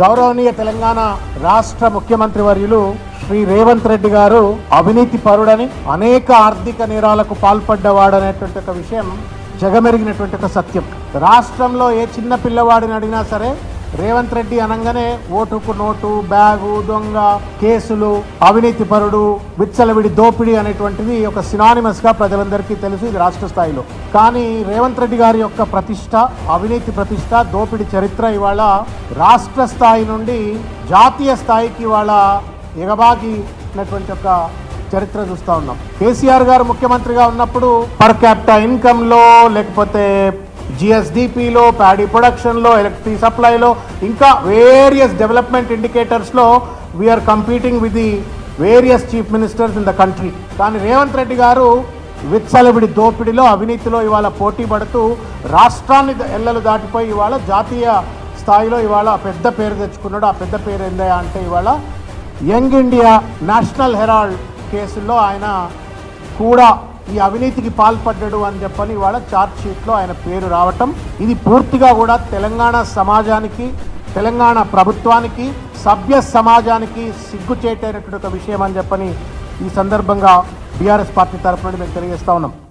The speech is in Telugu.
గౌరవనీయ తెలంగాణ రాష్ట్ర ముఖ్యమంత్రి వర్యులు శ్రీ రేవంత్ రెడ్డి గారు అవినీతి పరుడని, అనేక ఆర్థిక నేరాలకు పాల్పడ్డవాడనేటువంటి ఒక విషయం జగమెరిగినటువంటి ఒక సత్యం. రాష్ట్రంలో ఏ చిన్న పిల్లవాడిని అడిగినా సరే రేవంత్ రెడ్డి అనగానే ఓటుకు నోటు, బ్యాగు, దొంగ, కేసులు, అవినీతి పరుడు, విచ్చలవిడి దోపిడీ అనేటువంటిది ఒక సినానిమస్ గా ప్రజలందరికీ తెలుసు ఇది రాష్ట్ర స్థాయిలో. కానీ రేవంత్ రెడ్డి గారి యొక్క ప్రతిష్ట, అవినీతి ప్రతిష్ట, దోపిడీ చరిత్ర ఇవాళ రాష్ట్ర స్థాయి నుండి జాతీయ స్థాయికి ఇవాళ ఎగబాగినటువంటి ఒక చరిత్ర చూస్తూ ఉన్నాం. కేసీఆర్ గారు ముఖ్యమంత్రిగా ఉన్నప్పుడు పర్ క్యాపిటా ఇన్కమ్లో, లేకపోతే జిఎస్డిపిలో, ప్యాడీ ప్రొడక్షన్లో, ఎలక్ట్రిసిటీ సప్లైలో, ఇంకా వేరియస్ డెవలప్మెంట్ ఇండికేటర్స్లో we are competing with the various chief ministers in the country. కానీ రేవంత్ రెడ్డి గారు విచ్చలవిడి దోపిడీలో, అవినీతిలో ఇవాళ పోటీ పడుతూ రాష్ట్రాన్ని ఎల్లలు దాటిపోయి ఇవాళ జాతీయ స్థాయిలో ఇవాళ పెద్ద పేరు తెచ్చుకున్నాడు. ఆ పెద్ద పేరు ఏందయ్యా అంటే ఇవాళ యంగ్ ఇండియా, నేషనల్ హెరాల్డ్ కేసుల్లో ఆయన కూడా ఈ అవినీతికి పాల్పడ్డాడు అని చెప్పని ఇవాళ ఛార్జ్ షీట్లో ఆయన పేరు రావటం, ఇది పూర్తిగా కూడా తెలంగాణ సమాజానికి, తెలంగాణ ప్రభుత్వానికి, సభ్య సమాజానికి సిగ్గుచేటైనటువంటి ఒక విషయం అని చెప్పని ఈ సందర్భంగా బీఆర్ఎస్ పార్టీ తరఫున మేము తెలియజేస్తా ఉన్నాం.